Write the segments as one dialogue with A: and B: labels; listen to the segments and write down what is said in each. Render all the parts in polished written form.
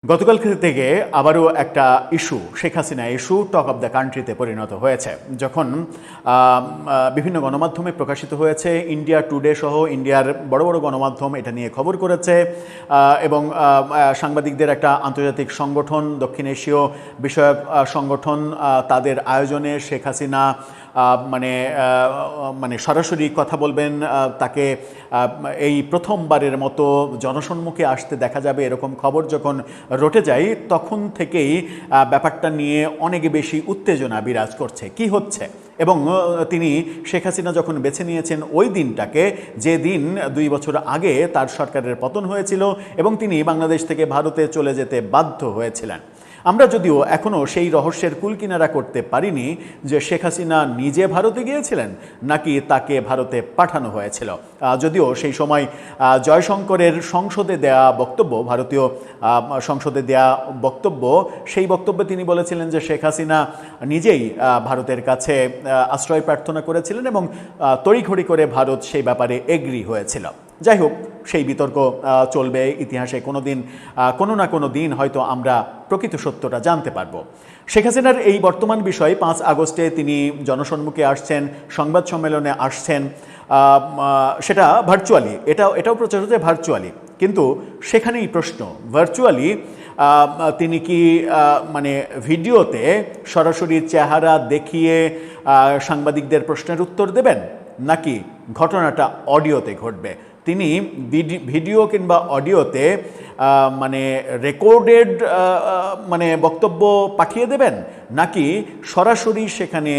A: গতকাল থেকে আবারও একটা issue Sheikh Hasina issue talk of the কান্ট্রিতে পরিণত হয়েছে যখন বিভিন্ন গণমাধ্যমে প্রকাশিত হয়েছে। ইন্ডিয়া টুডে সহ ইন্ডিয়ার বড় বড় গণমাধ্যম এটা নিয়ে খবর করেছে এবং সাংবাদিকদের একটা আন্তর্জাতিক সংগঠন, দক্ষিণ এশীয় বিষয়ক সংগঠন, তাদের আয়োজনে শেখ হাসিনা মানে সরাসরি কথা বলবেন, তাকে এই প্রথমবারের মতো জনসম্মুখে আসতে দেখা যাবে এরকম খবর যখন রটে যায়, তখন থেকেই ব্যাপারটা নিয়ে অনেক বেশি উত্তেজনা বিরাজ করছে। কি হচ্ছে? এবং তিনি শেখ হাসিনা যখন বেছে নিয়েছেন ওই দিনটাকে, যে দিন 2 বছর আগে তার সরকারের পতন হয়েছিল এবং তিনি বাংলাদেশ থেকে ভারতে চলে যেতে বাধ্য হয়েছিলেন। আমরা যদিও এখনও সেই রহস্যের কুলকিনারা করতে পারিনি যে শেখ হাসিনা নিজে ভারতে গিয়েছিলেন নাকি তাকে ভারতে পাঠানো হয়েছিল। যদিও সেই সময় জয়শঙ্করের সংসদে দেয়া বক্তব্য, ভারতীয় সংসদে দেয়া বক্তব্য, সেই বক্তব্যে তিনি বলেছিলেন যে শেখ হাসিনা নিজেই ভারতের কাছে আশ্রয় প্রার্থনা করেছিলেন এবং তড়িঘড়ি করে ভারত সেই ব্যাপারে এগ্রি হয়েছিল। যাই হোক, সেই বিতর্ক চলবে ইতিহাসে, কোনো না কোনো দিন হয়তো আমরা প্রকৃত সত্যটা জানতে পারব। শেখ হাসিনার এই বর্তমান বিষয়ে 5 আগস্টে তিনি জনসম্মুখে আসছেন, সংবাদ সম্মেলনে আসছেন, সেটা ভার্চুয়ালি, এটাও প্রচার হচ্ছে ভার্চুয়ালি। কিন্তু সেখানেই প্রশ্ন, ভার্চুয়ালি তিনি কি মানে ভিডিওতে সরাসরি চেহারা দেখিয়ে সাংবাদিকদের প্রশ্নের উত্তর দেবেন, নাকি ঘটনাটা অডিওতে ঘটবে? তিনি ভিডিও কিংবা অডিওতে মানে রেকর্ডেড মানে বক্তব্য পাঠিয়ে দেবেন, নাকি সরাসরি সেখানে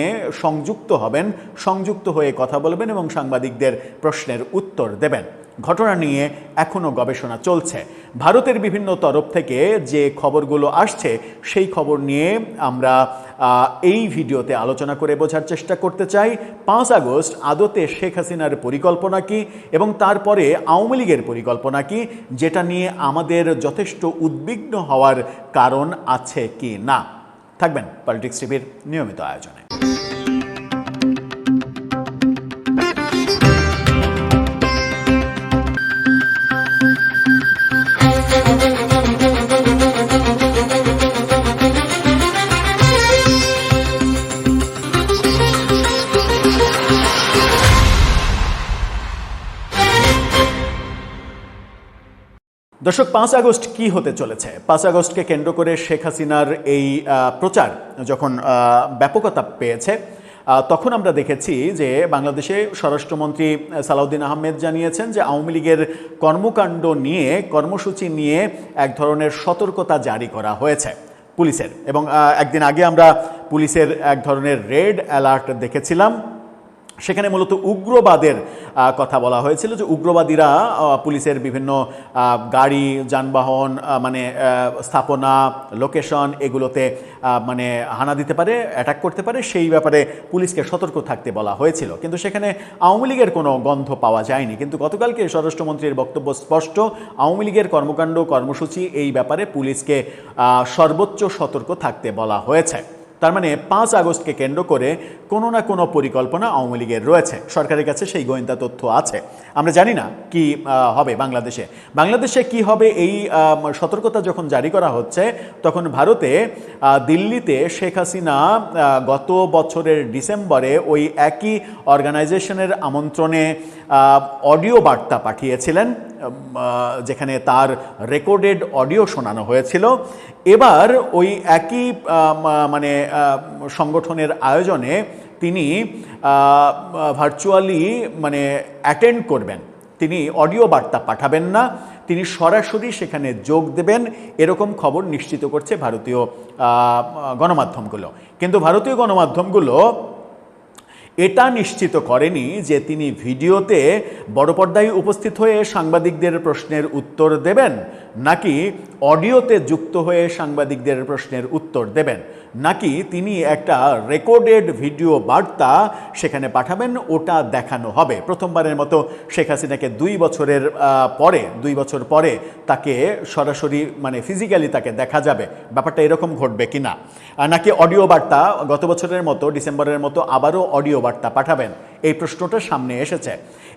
A: সংযুক্ত হয়ে কথা বলবেন এবং সাংবাদিকদের প্রশ্নের উত্তর দেবেন? ঘটনা নিয়ে এখনও গবেষণা চলছে। ভারতের বিভিন্ন তরফ থেকে যে খবরগুলো আসছে সেই খবর নিয়ে আমরা এই ভিডিওতে আলোচনা করে বোঝার চেষ্টা করতে চাই 5 আগস্ট আদতে শেখ হাসিনার পরিকল্পনা কি এবং তারপরে আওয়ামী লীগের পরিকল্পনা কি, যেটা নিয়ে আমাদের যথেষ্ট উদ্বিগ্ন হওয়ার কারণ আছে কি না। থাকবেন পলিটিক্স টিভির নিয়মিত আয়োজনে। দর্শক, 5 আগস্ট কি হতে চলেছে? 5 আগস্টকে কেন্দ্র করে শেখ হাসিনার এই প্রচার যখন ব্যাপকতা পেয়েছে, তখন আমরা দেখেছি যে বাংলাদেশে স্বরাষ্ট্রমন্ত্রী সালাউদ্দিন আহমেদ জানিয়েছেন যে আওয়ামী লীগের কর্মকাণ্ড নিয়ে, কর্মসূচি নিয়ে এক ধরনের সতর্কতা জারি করা হয়েছে পুলিশের। এবং একদিন আগে আমরা পুলিশের এক ধরনের রেড অ্যালার্ট দেখেছিলাম। সেখানে মূলত উগ্রবাদের কথা বলা হয়েছিল, যে উগ্রবাদীরা পুলিশের বিভিন্ন গাড়ি, যানবাহন, মানে স্থাপনা, লোকেশন, এগুলোতে মানে হানা দিতে পারে, অ্যাটাক করতে পারে, সেই ব্যাপারে পুলিশকে সতর্ক থাকতে বলা হয়েছিল। কিন্তু সেখানে আওয়ামী লীগের কোনো গন্ধ পাওয়া যায়নি। কিন্তু গতকালকে স্বরাষ্ট্রমন্ত্রীর বক্তব্য স্পষ্ট, আওয়ামী লীগের কর্মকাণ্ড, কর্মসূচি, এই ব্যাপারে পুলিশকে সর্বোচ্চ সতর্ক থাকতে বলা হয়েছে। তার মানে 5 আগস্টকে কেন্দ্র করে কোনো না কোনো পরিকল্পনা আওয়ামী লীগের রয়েছে। সরকারের কাছে সেই গোয়েন্দা তথ্য আছে। আমরা জানি না কি হবে বাংলাদেশে কি হবে। এই সতর্কতা যখন জারি করা হচ্ছে, তখন ভারতে দিল্লিতে শেখ হাসিনা গত বছরের ডিসেম্বরে ওই একই অর্গানাইজেশনের আমন্ত্রণে অডিও বার্তা পাঠিয়েছিলেন, যেখানে তার রেকর্ডেড অডিও শোনানো হয়েছিল। এবার ওই একই মানে সংগঠনের আয়োজনে তিনি ভার্চুয়ালি মানে অ্যাটেন্ড করবেন। তিনি অডিও বার্তা পাঠাবেন না, তিনি সরাসরি সেখানে যোগ দেবেন, এরকম খবর নিশ্চিত করছে ভারতীয় গণমাধ্যমগুলো। কিন্তু ভারতীয় গণমাধ্যমগুলো এটা নিশ্চিত করেনি যে তিনি ভিডিওতে বড় পর্দায় উপস্থিত হয়ে সাংবাদিকদের প্রশ্নের উত্তর দেবেন, নাকি অডিওতে যুক্ত হয়ে সাংবাদিকদের প্রশ্নের উত্তর দেবেন, নাকি তিনি একটা রেকর্ডেড ভিডিও বার্তা সেখানে পাঠাবেন, ওটা দেখানো হবে। প্রথমবারের মতো শেখ হাসিনাকে 2 বছর পরে তাকে সরাসরি মানে ফিজিক্যালি তাকে দেখা যাবে, ব্যাপারটা এরকম ঘটবে কিনা, নাকি অডিও বার্তা গত বছরের মতো ডিসেম্বরের মতো আবারও অডিও বার্তা পাঠাবেন, এই প্রশ্নটা সামনে এসেছে।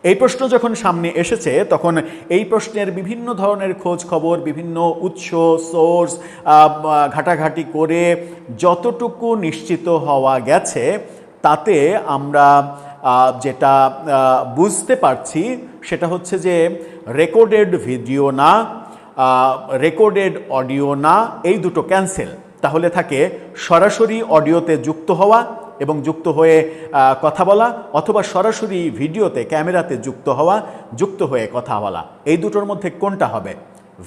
A: এই প্রশ্ন যখন সামনে এসেছে তখন এই প্রশ্নের বিভিন্ন ধরনের খোঁজ খবর, বিভিন্ন উৎস, সোর্স ঘাটাঘাটি করে যতটুকু নিশ্চিত হওয়া গেছে তাতে আমরা যেটা বুঝতে পারছি সেটা হচ্ছে যে রেকর্ডেড ভিডিও না, রেকর্ডেড অডিও না, এই দুটো ক্যান্সেল। তাহলে থাকে সরাসরি অডিওতে যুক্ত হওয়া এবং যুক্ত হয়ে কথা বলা, অথবা সরাসরি ভিডিওতে ক্যামেরাতে যুক্ত হওয়া, যুক্ত হয়ে কথা বলা। এই দুটোর মধ্যে কোনটা হবে?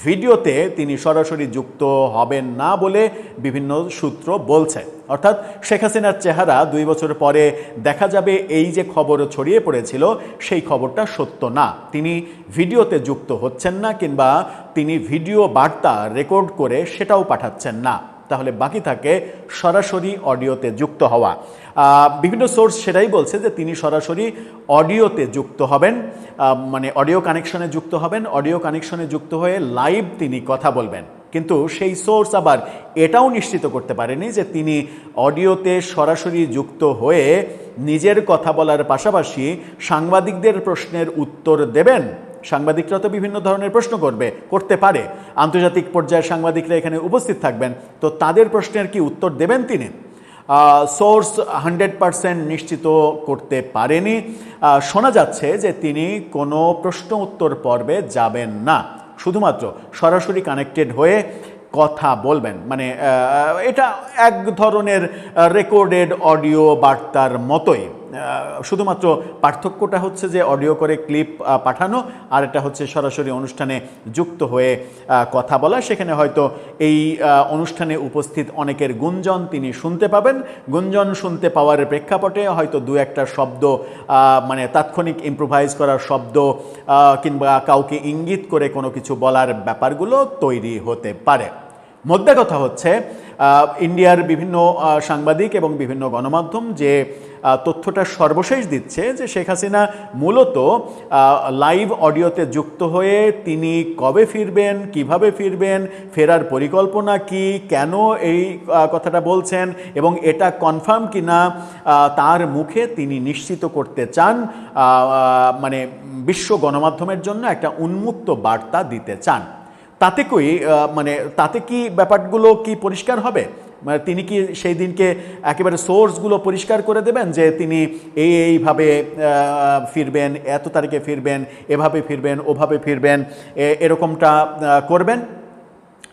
A: ভিডিওতে তিনি সরাসরি যুক্ত হবেন না বলে বিভিন্ন সূত্র বলছে। অর্থাৎ শেখ হাসিনার চেহারা 2 বছর পরে দেখা যাবে, এই যে খবর ছড়িয়ে পড়েছিল সেই খবরটা সত্য না। তিনি ভিডিওতে যুক্ত হচ্ছেন না, কিংবা তিনি ভিডিও বার্তা রেকর্ড করে সেটাও পাঠাচ্ছেন না। তাহলে বাকি থাকে সরাসরি অডিওতে যুক্ত হওয়া। বিভিন্ন সোর্স সেটাই বলছে যে তিনি সরাসরি অডিওতে যুক্ত হবেন, মানে অডিও কানেকশনে যুক্ত হবেন, অডিও কানেকশনে যুক্ত হয়ে লাইভ তিনি কথা বলবেন। কিন্তু সেই সোর্স আবার এটাও নিশ্চিত করতে পারেনি যে তিনি অডিওতে সরাসরি যুক্ত হয়ে নিজের কথা বলার পাশাপাশি সাংবাদিকদের প্রশ্নের উত্তর দেবেন। সাংবাদিকরা তো বিভিন্ন ধরনের প্রশ্ন করতে পারে, আন্তর্জাতিক পর্যায়ের সাংবাদিকরা এখানে উপস্থিত থাকবেন, তো তাদের প্রশ্নের কি উত্তর দেবেন তিনি? সোর্স 100% নিশ্চিত করতে পারেনি। শোনা যাচ্ছে যে তিনি কোনো প্রশ্ন উত্তর পর্বে যাবেন না, শুধুমাত্র সরাসরি কানেক্টেড হয়ে কথা বলবেন। মানে এটা এক ধরনের রেকর্ডেড অডিও বার্তার মতোই, শুধুমাত্র পার্থক্যটা হচ্ছে যে অডিও করে ক্লিপ পাঠানো, আর এটা হচ্ছে সরাসরি অনুষ্ঠানে যুক্ত হয়ে কথা বলা। সেখানে হয়তো এই অনুষ্ঠানে উপস্থিত অনেকের গুঞ্জন তিনি শুনতে পাবেন। গুঞ্জন শুনতে পাওয়ার প্রেক্ষাপটে হয়তো 2-1টা শব্দ, মানে তাৎক্ষণিক ইম্প্রোভাইজ করার শব্দ, কিংবা কাউকে ইঙ্গিত করে কোনো কিছু বলার ব্যাপারগুলো তৈরি হতে পারে। মোদ্দা কথা হচ্ছে ইন্ডিয়ার বিভিন্ন সাংবাদিক এবং বিভিন্ন গণমাধ্যম যে তথ্যটা সর্বশেষ দিচ্ছে যে শেখ হাসিনা মূলত লাইভ অডিওতে যুক্ত হয়ে তিনি কবে ফিরবেন, কিভাবে ফিরবেন, ফেরার পরিকল্পনা কি, কেন এই কথাটা বলছেন এবং এটা কনফার্ম কিনা তার মুখে তিনি নিশ্চিত করতে চান, মানে বিশ্ব গণমাধ্যমের জন্য একটা উন্মুক্ত বার্তা দিতে চান। তাতে কি ব্যাপারগুলো কি পরিষ্কার হবে? মানে তিনি কি সেই দিনকে একেবারে সোর্সগুলো পরিষ্কার করে দেবেন যে তিনি এইভাবে ফিরবেন, এত তারিখে ফিরবেন, এভাবে ফিরবেন, ওভাবে ফিরবেন, এরকমটা করবেন?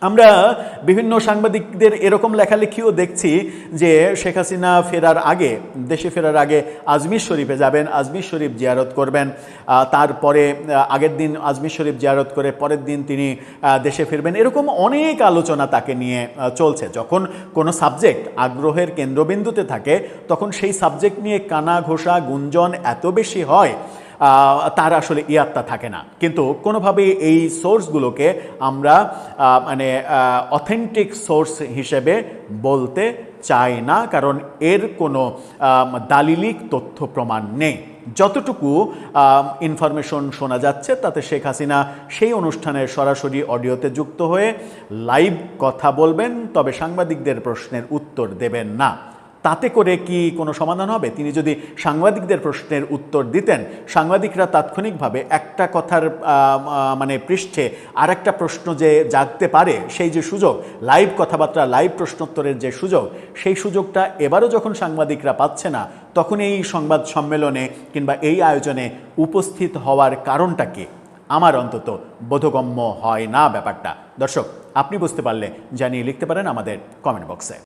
A: আমরা বিভিন্ন সাংবাদিকদের এরকম লেখালেখিও দেখছি যে শেখ হাসিনা দেশে ফেরার আগে আজমির শরীফে যাবেন, আজমির শরীফ জিয়ারত করবেন, তারপরে আগের দিন আজমির শরীফ জিয়ারত করে পরের দিন তিনি দেশে ফিরবেন। এরকম অনেক আলোচনা তাকে নিয়ে চলছে। যখন কোনো সাবজেক্ট আগ্রহের কেন্দ্রবিন্দুতে থাকে তখন সেই সাবজেক্ট নিয়ে কানা ঘোষা গুঞ্জন এত বেশি হয়, তার আসলে ইয়াত্তা থাকে না। কিন্তু কোনোভাবেই এই সোর্সগুলোকে আমরা মানে অথেন্টিক সোর্স হিসেবে বলতে চাই না, কারণ এর কোনো দালিলিক তথ্য প্রমাণ নেই। যতটুকু ইনফরমেশন শোনা যাচ্ছে তাতে শেখ হাসিনা সেই অনুষ্ঠানের সরাসরি অডিওতে যুক্ত হয়ে লাইভ কথা বলবেন, তবে সাংবাদিকদের প্রশ্নের উত্তর দেবেন না। তাতে করে কি কোনো সমাধান হবে? তিনি যদি সাংবাদিকদের প্রশ্নের উত্তর দিতেন, সাংবাদিকরা তাৎক্ষণিকভাবে একটা কথার মানে পৃষ্ঠে আর একটা প্রশ্ন যে জাগতে পারে, সেই যে সুযোগ, লাইভ কথাবার্তা, লাইভ প্রশ্নোত্তরের যে সুযোগ, সেই সুযোগটা এবারও যখন সাংবাদিকরা পাচ্ছে না, তখন এই সংবাদ সম্মেলনে কিংবা এই আয়োজনে উপস্থিত হওয়ার কারণটা কি? আমার অন্তত বোধগম্য হয় না ব্যাপারটা। দর্শক, আপনি বুঝতে পারলে জানিয়ে লিখতে পারেন আমাদের কমেন্ট বক্সে।